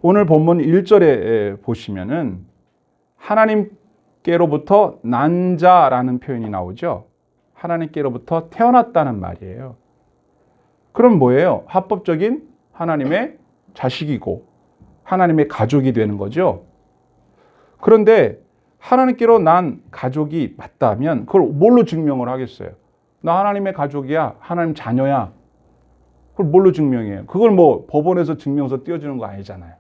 오늘 본문 1절에 보시면은 하나님께로부터 난 자라는 표현이 나오죠. 하나님께로부터 태어났다는 말이에요. 그럼 뭐예요? 합법적인 하나님의 자식이고 하나님의 가족이 되는 거죠. 그런데 하나님께로 난 가족이 맞다면 그걸 뭘로 증명을 하겠어요? 나 하나님의 가족이야. 하나님 자녀야. 그걸 뭘로 증명해요? 그걸 뭐 법원에서 증명서 띄워주는 거 아니잖아요.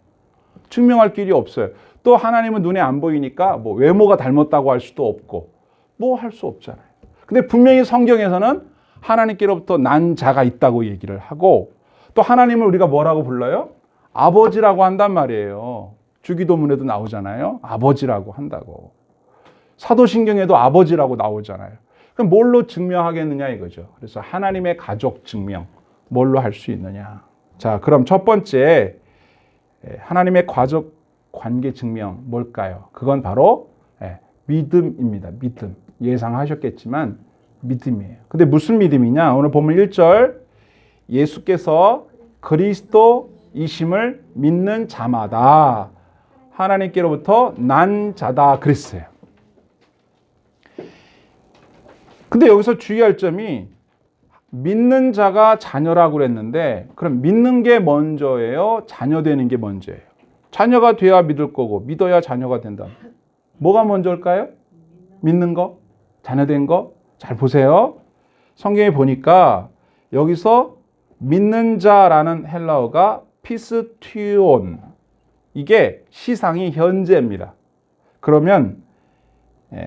증명할 길이 없어요. 또 하나님은 눈에 안 보이니까 뭐 외모가 닮았다고 할 수도 없고 뭐 할 수 없잖아요. 근데 분명히 성경에서는 하나님께로부터 난 자가 있다고 얘기를 하고 또 하나님을 우리가 뭐라고 불러요? 아버지라고 한단 말이에요. 주기도문에도 나오잖아요. 아버지라고 한다고. 사도신경에도 아버지라고 나오잖아요. 그럼 뭘로 증명하겠느냐 이거죠. 그래서 하나님의 가족 증명 뭘로 할 수 있느냐. 자, 그럼 첫 번째 하나님의 가족 관계 증명 뭘까요? 그건 바로 믿음입니다. 믿음. 예상하셨겠지만 믿음이에요. 근데 무슨 믿음이냐? 오늘 보면 1절 예수께서 그리스도이심을 믿는 자마다 하나님께로부터 난 자다 그랬어요. 근데 여기서 주의할 점이 믿는 자가 자녀라고 그랬는데 그럼 믿는 게 먼저예요? 자녀 되는 게 먼저예요? 자녀가 돼야 믿을 거고 믿어야 자녀가 된다. 뭐가 먼저일까요? 믿는 거? 자녀 된 거? 잘 보세요. 성경에 보니까 여기서 믿는 자라는 헬라어가 피스티온. 이게 시상이 현재입니다. 그러면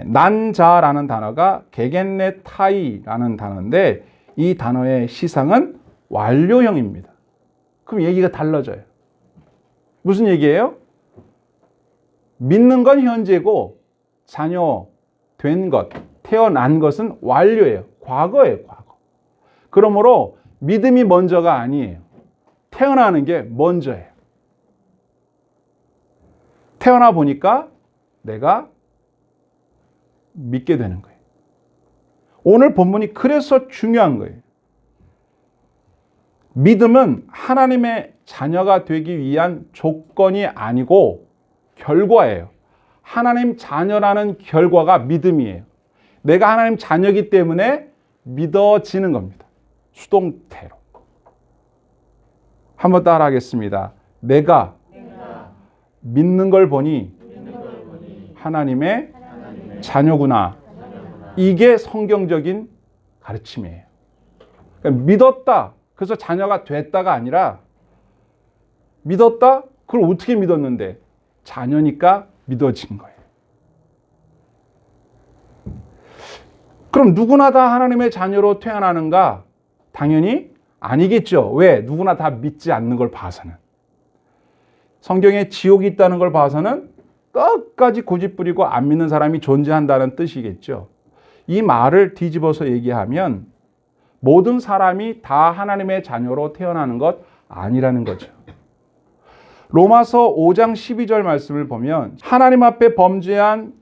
난 자라는 단어가 게겐네타이라는 단어인데 이 단어의 시상은 완료형입니다. 그럼 얘기가 달라져요. 무슨 얘기예요? 믿는 건 현재고 자녀 된 것, 태어난 것은 완료예요. 과거예요, 과거. 그러므로 믿음이 먼저가 아니에요. 태어나는 게 먼저예요. 태어나 보니까 내가 믿게 되는 거예요. 오늘 본문이 그래서 중요한 거예요. 믿음은 하나님의 자녀가 되기 위한 조건이 아니고 결과예요. 하나님 자녀라는 결과가 믿음이에요. 내가 하나님 자녀이기 때문에 믿어지는 겁니다. 수동태로. 한번 따라 하겠습니다. 내가 믿는 걸 보니 하나님의 자녀구나. 이게 성경적인 가르침이에요. 그러니까 믿었다. 그래서 자녀가 됐다가 아니라 믿었다? 그걸 어떻게 믿었는데? 자녀니까 믿어진 거예요. 그럼 누구나 다 하나님의 자녀로 태어나는가? 당연히 아니겠죠. 왜? 누구나 다 믿지 않는 걸 봐서는. 성경에 지옥이 있다는 걸 봐서는 끝까지 고집부리고 안 믿는 사람이 존재한다는 뜻이겠죠. 이 말을 뒤집어서 얘기하면 모든 사람이 다 하나님의 자녀로 태어나는 것 아니라는 거죠. 로마서 5장 12절 말씀을 보면 하나님 앞에 범죄한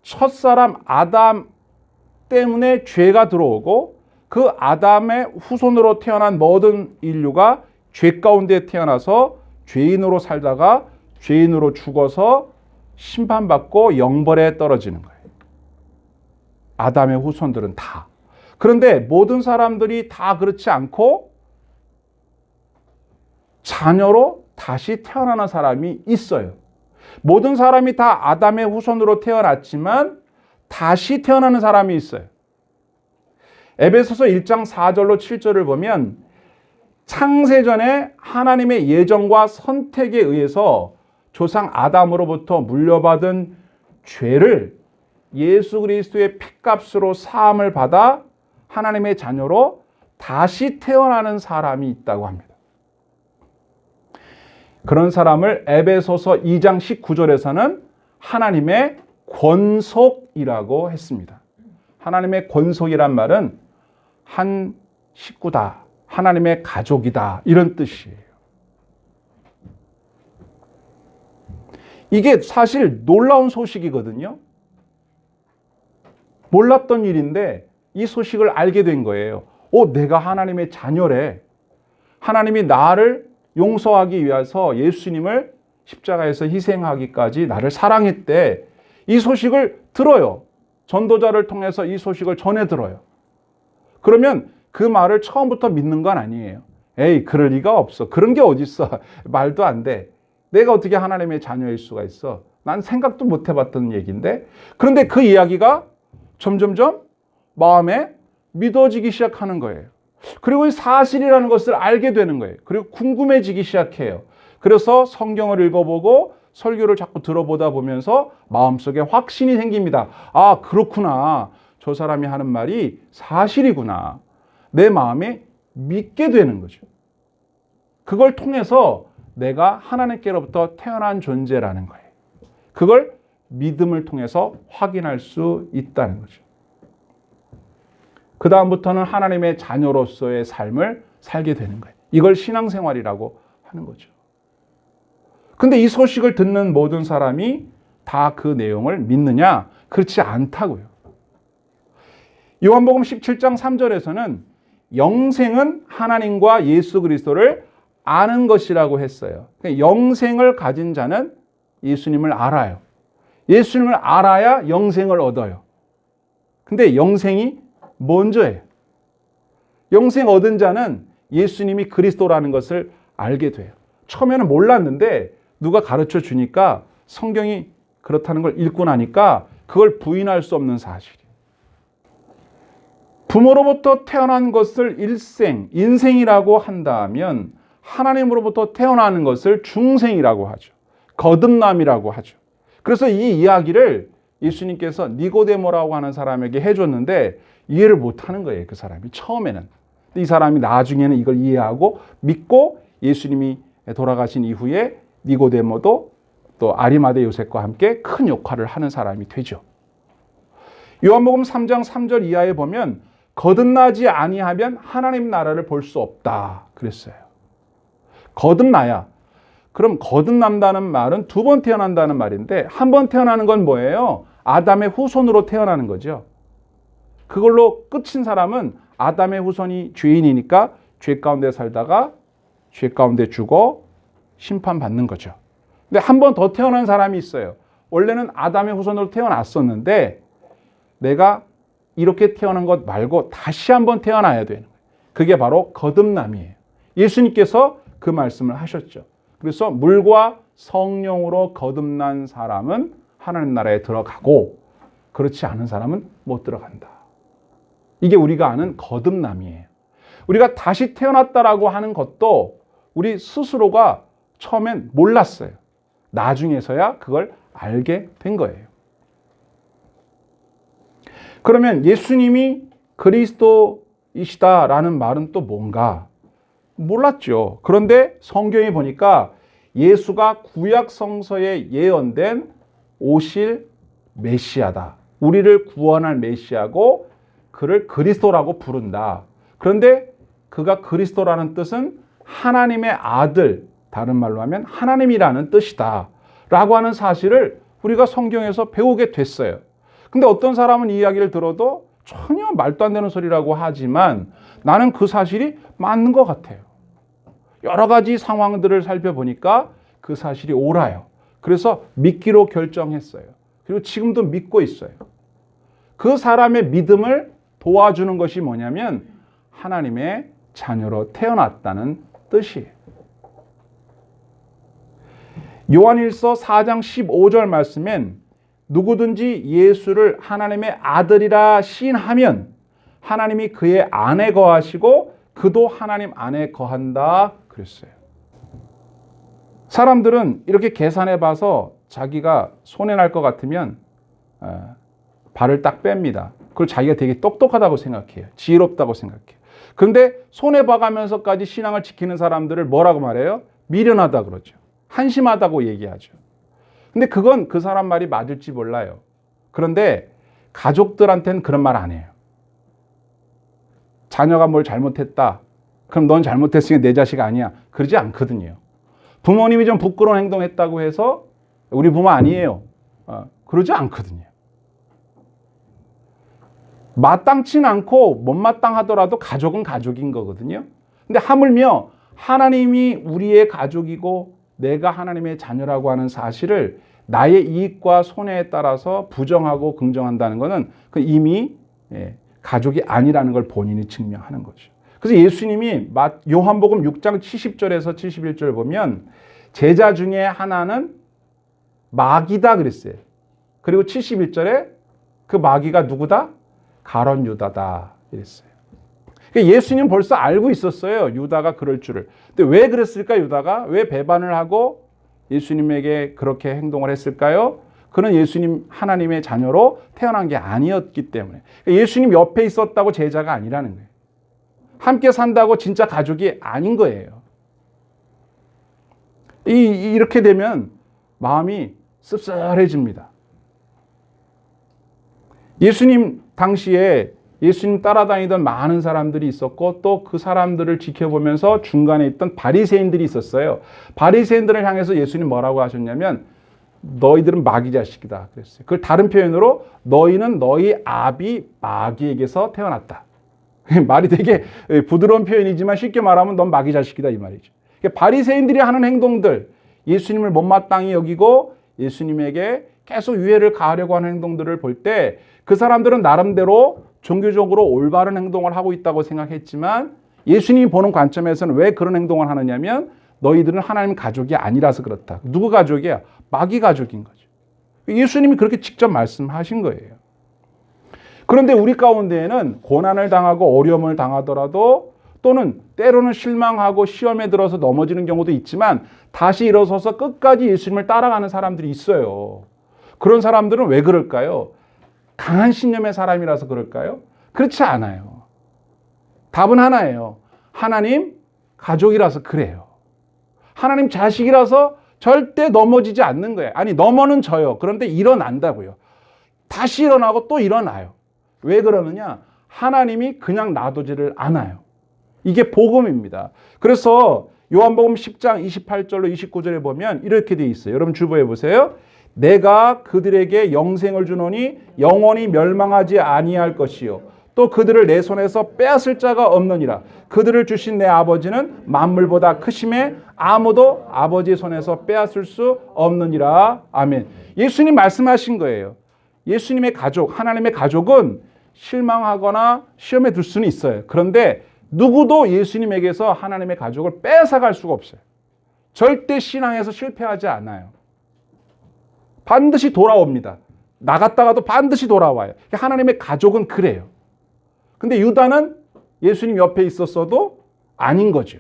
첫사람 아담 때문에 죄가 들어오고 그 아담의 후손으로 태어난 모든 인류가 죄 가운데 태어나서 죄인으로 살다가 죄인으로 죽어서 심판받고 영벌에 떨어지는 거예요. 아담의 후손들은 다. 그런데 모든 사람들이 다 그렇지 않고 자녀로 다시 태어나는 사람이 있어요. 모든 사람이 다 아담의 후손으로 태어났지만 다시 태어나는 사람이 있어요. 에베소서 1장 4절로 7절을 보면 창세전에 하나님의 예정과 선택에 의해서 조상 아담으로부터 물려받은 죄를 예수 그리스도의 피값으로 사함을 받아 하나님의 자녀로 다시 태어나는 사람이 있다고 합니다. 그런 사람을 에베소서 2장 19절에서는 하나님의 권속이라고 했습니다. 하나님의 권속이란 말은 한 식구다, 하나님의 가족이다 이런 뜻이에요. 이게 사실 놀라운 소식이거든요. 몰랐던 일인데 이 소식을 알게 된 거예요. 내가 하나님의 자녀래. 하나님이 나를 용서하기 위해서 예수님을 십자가에서 희생하기까지 나를 사랑했대. 이 소식을 들어요. 전도자를 통해서 이 소식을 전해 들어요. 그러면 그 말을 처음부터 믿는 건 아니에요. 에이, 그럴 리가 없어. 그런 게 어딨어. 말도 안 돼. 내가 어떻게 하나님의 자녀일 수가 있어. 난 생각도 못 해봤던 얘기인데. 그런데 그 이야기가 점점점 마음에 믿어지기 시작하는 거예요. 그리고 이 사실이라는 것을 알게 되는 거예요. 그리고 궁금해지기 시작해요. 그래서 성경을 읽어보고 설교를 자꾸 들어보다 보면서 마음속에 확신이 생깁니다. 아, 그렇구나. 저 사람이 하는 말이 사실이구나. 내 마음에 믿게 되는 거죠. 그걸 통해서 내가 하나님께로부터 태어난 존재라는 거예요. 그걸 믿음을 통해서 확인할 수 있다는 거죠. 그 다음부터는 하나님의 자녀로서의 삶을 살게 되는 거예요. 이걸 신앙생활이라고 하는 거죠. 근데 이 소식을 듣는 모든 사람이 다 그 내용을 믿느냐? 그렇지 않다고요. 요한복음 17장 3절에서는 영생은 하나님과 예수 그리스도를 아는 것이라고 했어요. 영생을 가진 자는 예수님을 알아요. 예수님을 알아야 영생을 얻어요. 근데 영생이 먼저예요. 영생 얻은 자는 예수님이 그리스도라는 것을 알게 돼요. 처음에는 몰랐는데 누가 가르쳐 주니까 성경이 그렇다는 걸 읽고 나니까 그걸 부인할 수 없는 사실이에요. 부모로부터 태어난 것을 인생이라고 한다면 하나님으로부터 태어나는 것을 중생이라고 하죠. 거듭남이라고 하죠. 그래서 이 이야기를 예수님께서 니고데모라고 하는 사람에게 해줬는데 이해를 못하는 거예요. 그 사람이 처음에는. 이 사람이 나중에는 이걸 이해하고 믿고 예수님이 돌아가신 이후에 니고데모도 또 아리마대 요셉과 함께 큰 역할을 하는 사람이 되죠. 요한복음 3장 3절 이하에 보면 거듭나지 아니하면 하나님 나라를 볼 수 없다 그랬어요. 거듭나야. 그럼 거듭난다는 말은 두 번 태어난다는 말인데 한 번 태어나는 건 뭐예요? 아담의 후손으로 태어나는 거죠. 그걸로 끝인 사람은 아담의 후손이 죄인이니까 죄 가운데 살다가 죄 가운데 죽어 심판받는 거죠. 근데 한 번 더 태어난 사람이 있어요. 원래는 아담의 후손으로 태어났었는데 내가 이렇게 태어난 것 말고 다시 한 번 태어나야 되는 거예요. 그게 바로 거듭남이에요. 예수님께서 그 말씀을 하셨죠. 그래서 물과 성령으로 거듭난 사람은 하나님 나라에 들어가고 그렇지 않은 사람은 못 들어간다. 이게 우리가 아는 거듭남이에요. 우리가 다시 태어났다라고 하는 것도 우리 스스로가 처음엔 몰랐어요. 나중에서야 그걸 알게 된 거예요. 그러면 예수님이 그리스도이시다라는 말은 또 뭔가? 몰랐죠. 그런데 성경에 보니까 예수가 구약 성서에 예언된 오실 메시아다. 우리를 구원할 메시아고 그를 그리스도라고 부른다. 그런데 그가 그리스도라는 뜻은 하나님의 아들, 다른 말로 하면 하나님이라는 뜻이다 라고 하는 사실을 우리가 성경에서 배우게 됐어요. 근데 어떤 사람은 이 이야기를 들어도 전혀 말도 안 되는 소리라고 하지만 나는 그 사실이 맞는 것 같아요. 여러 가지 상황들을 살펴보니까 그 사실이 옳아요. 그래서 믿기로 결정했어요. 그리고 지금도 믿고 있어요. 그 사람의 믿음을 도와주는 것이 뭐냐면 하나님의 자녀로 태어났다는 뜻이에요. 요한일서 4장 15절 말씀엔 누구든지 예수를 하나님의 아들이라 시인하면 하나님이 그의 안에 거하시고 그도 하나님 안에 거한다 그랬어요. 사람들은 이렇게 계산해 봐서 자기가 손해날 것 같으면 발을 딱 뺍니다. 그걸 자기가 되게 똑똑하다고 생각해요. 지혜롭다고 생각해요. 그런데 손해봐가면서까지 신앙을 지키는 사람들을 뭐라고 말해요? 미련하다 그러죠. 한심하다고 얘기하죠. 근데 그건 그 사람 말이 맞을지 몰라요. 그런데 가족들한테는 그런 말 안 해요. 자녀가 뭘 잘못했다. 그럼 넌 잘못했으니까 내 자식 아니야. 그러지 않거든요. 부모님이 좀 부끄러운 행동했다고 해서 우리 부모 아니에요. 그러지 않거든요. 마땅치는 않고 못마땅하더라도 가족은 가족인 거거든요. 근데 하물며 하나님이 우리의 가족이고 내가 하나님의 자녀라고 하는 사실을 나의 이익과 손해에 따라서 부정하고 긍정한다는 것은 그 이미 가족이 아니라는 걸 본인이 증명하는 거죠. 그래서 예수님이 요한복음 6장 70절에서 71절 보면 제자 중에 하나는 마귀다 그랬어요. 그리고 71절에 그 마귀가 누구다? 가룟 유다다 이랬어요. 그러니까 예수님 벌써 알고 있었어요. 유다가 그럴 줄을. 근데 왜 그랬을까? 유다가 왜 배반을 하고 예수님에게 그렇게 행동을 했을까요? 그는 예수님 하나님의 자녀로 태어난 게 아니었기 때문에. 그러니까 예수님 옆에 있었다고 제자가 아니라는 거예요. 함께 산다고 진짜 가족이 아닌 거예요. 이렇게 되면 마음이 씁쓸해집니다. 예수님 당시에 예수님 따라다니던 많은 사람들이 있었고 또 그 사람들을 지켜보면서 중간에 있던 바리새인들이 있었어요. 바리새인들을 향해서 예수님 뭐라고 하셨냐면 너희들은 마귀 자식이다 그랬어요. 그걸 다른 표현으로 너희는 너희 아비 마귀에게서 태어났다. 말이 되게 부드러운 표현이지만 쉽게 말하면 넌 마귀 자식이다 이 말이죠. 바리새인들이 하는 행동들, 예수님을 못마땅히 여기고 예수님에게 계속 유해를 가하려고 하는 행동들을 볼 때 그 사람들은 나름대로 종교적으로 올바른 행동을 하고 있다고 생각했지만 예수님이 보는 관점에서는 왜 그런 행동을 하느냐면 너희들은 하나님 가족이 아니라서 그렇다. 누구 가족이야? 마귀 가족인 거죠. 예수님이 그렇게 직접 말씀하신 거예요. 그런데 우리 가운데에는 고난을 당하고 어려움을 당하더라도 또는 때로는 실망하고 시험에 들어서 넘어지는 경우도 있지만 다시 일어서서 끝까지 예수님을 따라가는 사람들이 있어요. 그런 사람들은 왜 그럴까요? 강한 신념의 사람이라서 그럴까요? 그렇지 않아요. 답은 하나예요. 하나님 가족이라서 그래요. 하나님 자식이라서 절대 넘어지지 않는 거예요. 아니 넘어는 져요. 그런데 일어난다고요. 다시 일어나고 또 일어나요. 왜 그러느냐? 하나님이 그냥 놔두지를 않아요. 이게 복음입니다. 그래서 요한복음 10장 28절로 29절에 보면 이렇게 되어 있어요. 여러분 주보해 보세요. 내가 그들에게 영생을 주노니 영원히 멸망하지 아니할 것이요 또 그들을 내 손에서 빼앗을 자가 없느니라. 그들을 주신 내 아버지는 만물보다 크심에 아무도 아버지의 손에서 빼앗을 수 없느니라. 아멘. 예수님 말씀하신 거예요. 예수님의 가족, 하나님의 가족은 실망하거나 시험에 들 수는 있어요. 그런데 누구도 예수님에게서 하나님의 가족을 뺏어갈 수가 없어요. 절대 신앙에서 실패하지 않아요. 반드시 돌아옵니다. 나갔다가도 반드시 돌아와요. 하나님의 가족은 그래요. 근데 유다는 예수님 옆에 있었어도 아닌 거죠.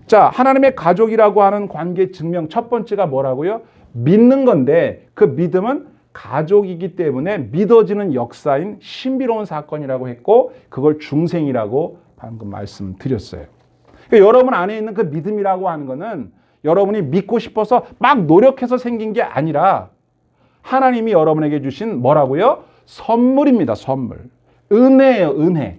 자, 하나님의 가족이라고 하는 관계 증명 첫 번째가 뭐라고요? 믿는 건데 그 믿음은 가족이기 때문에 믿어지는 역사인 신비로운 사건이라고 했고 그걸 중생이라고 방금 말씀드렸어요. 그러니까 여러분 안에 있는 그 믿음이라고 하는 거는 여러분이 믿고 싶어서 막 노력해서 생긴 게 아니라 하나님이 여러분에게 주신 뭐라고요? 선물입니다. 선물. 은혜예요. 은혜.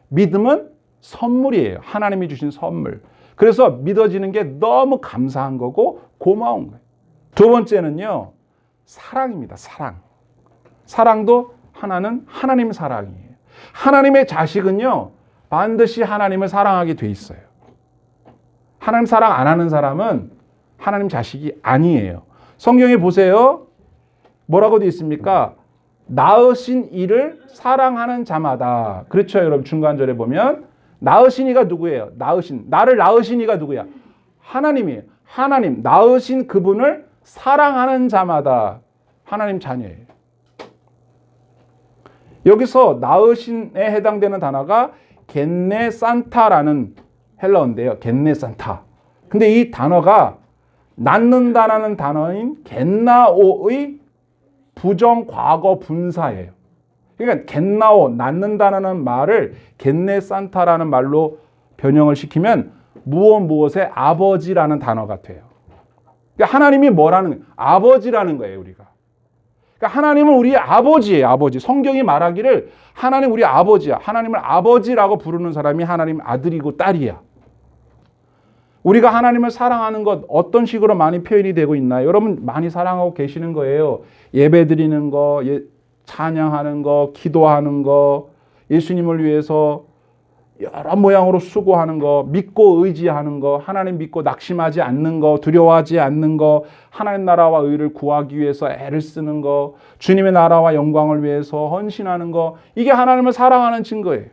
믿음은 선물이에요. 하나님이 주신 선물. 그래서 믿어지는 게 너무 감사한 거고 고마운 거예요. 두 번째는요. 사랑입니다. 사랑. 사랑도 하나는 하나님 사랑이에요. 하나님의 자식은요. 반드시 하나님을 사랑하게 돼 있어요. 하나님 사랑 안 하는 사람은 하나님 자식이 아니에요. 성경에 보세요. 뭐라고 되어 있습니까? 낳으신 이를 사랑하는 자마다. 그렇죠, 여러분. 중간절에 보면 낳으신 이가 누구예요? 나를 낳으신 이가 누구야? 하나님이에요. 하나님, 낳으신 그분을 사랑하는 자마다 하나님 자녀예요. 여기서 낳으신에 해당되는 단어가 겐네산타라는 헬라어인데요. 겐네산타. 근데 이 단어가 낳는다라는 단어인 겐나오의 부정 과거 분사예요. 그러니까 겐나오, 낳는다라는 말을 겐네산타라는 말로 변형을 시키면 무엇의 아버지라는 단어가 돼요. 그러니까 하나님이 뭐라는 거예요? 아버지라는 거예요, 우리가. 그러니까 하나님은 우리 아버지예요, 아버지. 성경이 말하기를 하나님 우리 아버지야. 하나님을 아버지라고 부르는 사람이 하나님 아들이고 딸이야. 우리가 하나님을 사랑하는 것 어떤 식으로 많이 표현이 되고 있나요? 여러분 많이 사랑하고 계시는 거예요. 예배 드리는 거, 찬양하는 거, 기도하는 거, 예수님을 위해서 여러 모양으로 수고하는 거, 믿고 의지하는 거, 하나님 믿고 낙심하지 않는 거, 두려워하지 않는 거, 하나님 나라와 의를 구하기 위해서 애를 쓰는 거, 주님의 나라와 영광을 위해서 헌신하는 거, 이게 하나님을 사랑하는 증거예요.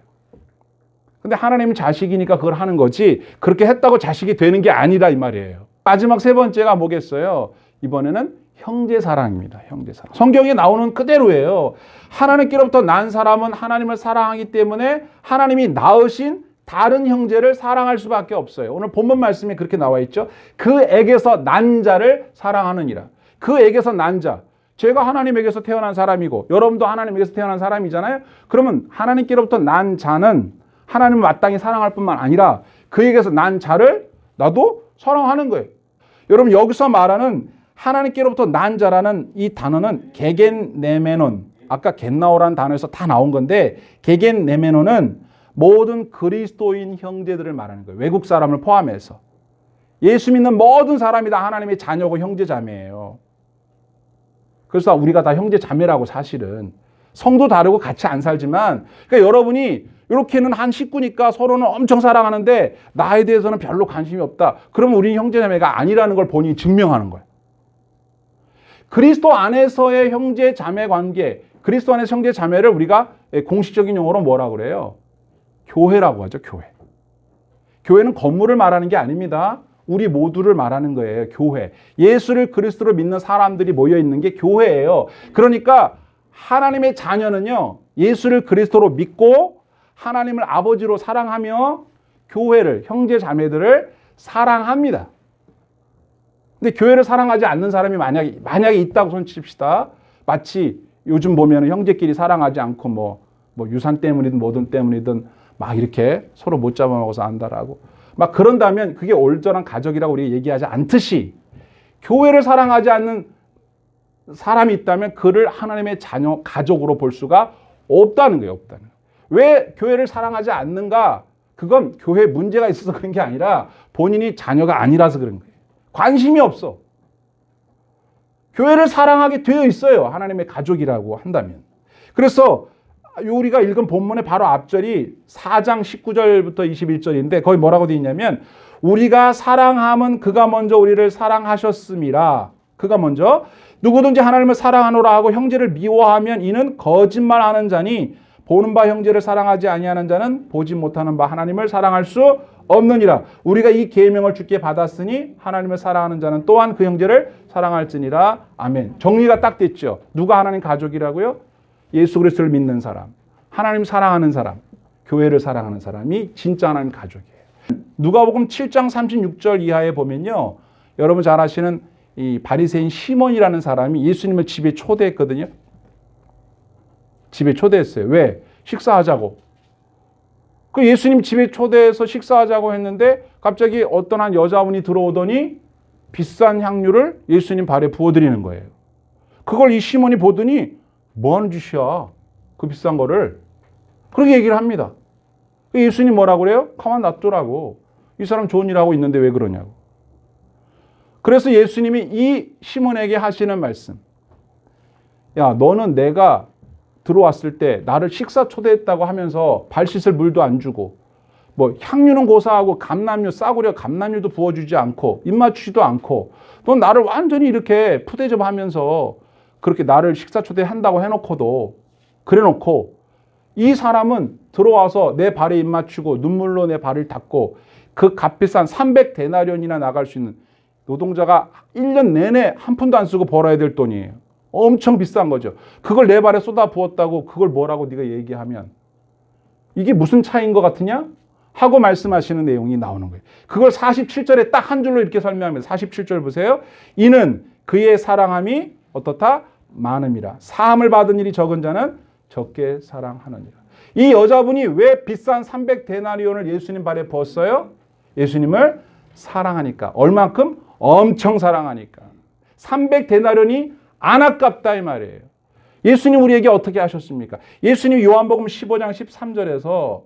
근데 하나님은 자식이니까 그걸 하는 거지, 그렇게 했다고 자식이 되는 게 아니라 이 말이에요. 마지막 세 번째가 뭐겠어요? 이번에는 형제사랑입니다. 형제사랑. 성경에 나오는 그대로예요. 하나님께로부터 난 사람은 하나님을 사랑하기 때문에 하나님이 낳으신 다른 형제를 사랑할 수밖에 없어요. 오늘 본문 말씀에 그렇게 나와 있죠. 그 액에서 난 자를 사랑하느니라. 그 액에서 난 자. 제가 하나님에게서 태어난 사람이고 여러분도 하나님에게서 태어난 사람이잖아요. 그러면 하나님께로부터 난 자는 하나님을 마땅히 사랑할 뿐만 아니라 그에게서 난 자를 나도 사랑하는 거예요. 여러분 여기서 말하는 하나님께로부터 난 자라는 이 단어는 게겐네메논, 아까 겟나오라는 단어에서 다 나온 건데 게겐네메논은 모든 그리스도인 형제들을 말하는 거예요. 외국 사람을 포함해서. 예수 믿는 모든 사람이 다 하나님의 자녀고 형제 자매예요. 그래서 우리가 다 형제 자매라고 사실은. 성도 다르고 같이 안 살지만 그러니까 여러분이 이렇게는 한 식구니까 서로는 엄청 사랑하는데 나에 대해서는 별로 관심이 없다. 그러면 우리는 형제 자매가 아니라는 걸 본인이 증명하는 거예요. 그리스도 안에서의 형제 자매 관계, 그리스도 안에서 형제 자매를 우리가 공식적인 용어로 뭐라고 그래요? 교회라고 하죠. 교회. 교회는 건물을 말하는 게 아닙니다. 우리 모두를 말하는 거예요. 교회. 예수를 그리스도로 믿는 사람들이 모여 있는 게 교회예요. 그러니까 하나님의 자녀는요, 예수를 그리스도로 믿고 하나님을 아버지로 사랑하며 교회를, 형제 자매들을 사랑합니다. 근데 교회를 사랑하지 않는 사람이 만약에 있다고 손칩시다. 마치 요즘 보면 형제끼리 사랑하지 않고 뭐 유산 때문이든 뭐든 때문이든 막 이렇게 서로 못 잡아먹어서 안다라고 막 그런다면 그게 올전한 가족이라고 우리가 얘기하지 않듯이 교회를 사랑하지 않는 사람이 있다면 그를 하나님의 자녀, 가족으로 볼 수가 없다는 거예요. 없다는. 왜 교회를 사랑하지 않는가? 그건 교회에 문제가 있어서 그런 게 아니라 본인이 자녀가 아니라서 그런 거예요. 관심이 없어. 교회를 사랑하게 되어 있어요. 하나님의 가족이라고 한다면. 그래서 우리가 읽은 본문의 바로 앞절이 4장 19절부터 21절인데 거기 뭐라고 되어 있냐면 우리가 사랑함은 그가 먼저 우리를 사랑하셨음이라. 그가 먼저 누구든지 하나님을 사랑하노라 하고 형제를 미워하면 이는 거짓말하는 자니 보는 바 형제를 사랑하지 아니하는 자는 보지 못하는 바 하나님을 사랑할 수 없느니라. 우리가 이 계명을 주께 받았으니 하나님을 사랑하는 자는 또한 그 형제를 사랑할지니라. 아멘. 정리가 딱 됐죠. 누가 하나님 가족이라고요? 예수 그리스도를 믿는 사람, 하나님 사랑하는 사람, 교회를 사랑하는 사람이 진짜 하나님 가족이에요. 누가복음 7장 36절 이하에 보면요. 여러분 잘 아시는 이 바리새인 시몬이라는 사람이 예수님을 집에 초대했거든요. 집에 초대했어요. 왜? 식사하자고. 그 예수님 집에 초대해서 식사하자고 했는데 갑자기 어떤 한 여자분이 들어오더니 비싼 향유를 예수님 발에 부어드리는 거예요. 그걸 이 시몬이 보더니 뭐 하는 짓이야? 그 비싼 거를. 그렇게 얘기를 합니다. 예수님 뭐라고 그래요? 가만 놔두라고. 이 사람 좋은 일 하고 있는데 왜 그러냐고. 그래서 예수님이 이 시몬에게 하시는 말씀. 야, 너는 내가 들어왔을 때 나를 식사 초대했다고 하면서 발 씻을 물도 안 주고 뭐 향유는 고사하고 감람유 싸구려 감람유도 부어주지 않고 입 맞추지도 않고 넌 나를 완전히 이렇게 푸대접하면서 그렇게 나를 식사 초대한다고 해놓고도 그래놓고 이 사람은 들어와서 내 발에 입 맞추고 눈물로 내 발을 닦고 그 값비싼 300데나리온이나 나갈 수 있는 노동자가 1년 내내 한 푼도 안 쓰고 벌어야 될 돈이에요. 엄청 비싼 거죠. 그걸 내 발에 쏟아 부었다고 그걸 뭐라고 네가 얘기하면 이게 무슨 차이인 것 같으냐? 하고 말씀하시는 내용이 나오는 거예요. 그걸 47절에 딱 한 줄로 이렇게 설명합니다. 47절 보세요. 이는 그의 사랑함이 어떻다? 많음이라. 사함을 받은 일이 적은 자는 적게 사랑하느니라. 이 여자분이 왜 비싼 300데나리온을 예수님 발에 부었어요? 예수님을 사랑하니까. 얼만큼? 엄청 사랑하니까. 300데나리온이 안 아깝다 이 말이에요. 예수님 우리에게 어떻게 하셨습니까? 예수님 요한복음 15장 13절에서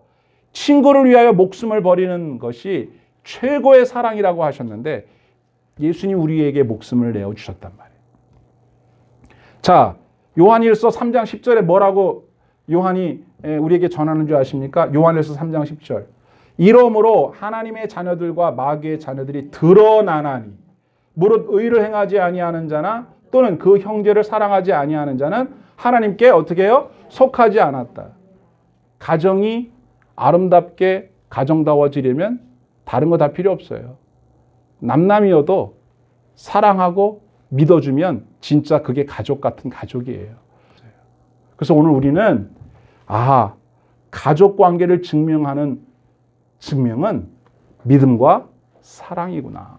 친구를 위하여 목숨을 버리는 것이 최고의 사랑이라고 하셨는데 예수님 우리에게 목숨을 내어주셨단 말이에요. 자, 요한일서 3장 10절에 뭐라고 요한이 우리에게 전하는 줄 아십니까? 요한일서 3장 10절. 이러므로 하나님의 자녀들과 마귀의 자녀들이 드러나나니 무릇 의를 행하지 아니하는 자나 또는 그 형제를 사랑하지 아니하는 자는 하나님께 어떻게 해요? 속하지 않았다. 가정이 아름답게 가정다워지려면 다른 거 다 필요 없어요. 남남이어도 사랑하고 믿어주면 진짜 그게 가족 같은 가족이에요. 그래서 오늘 우리는 가족 관계를 증명하는 증명은 믿음과 사랑이구나.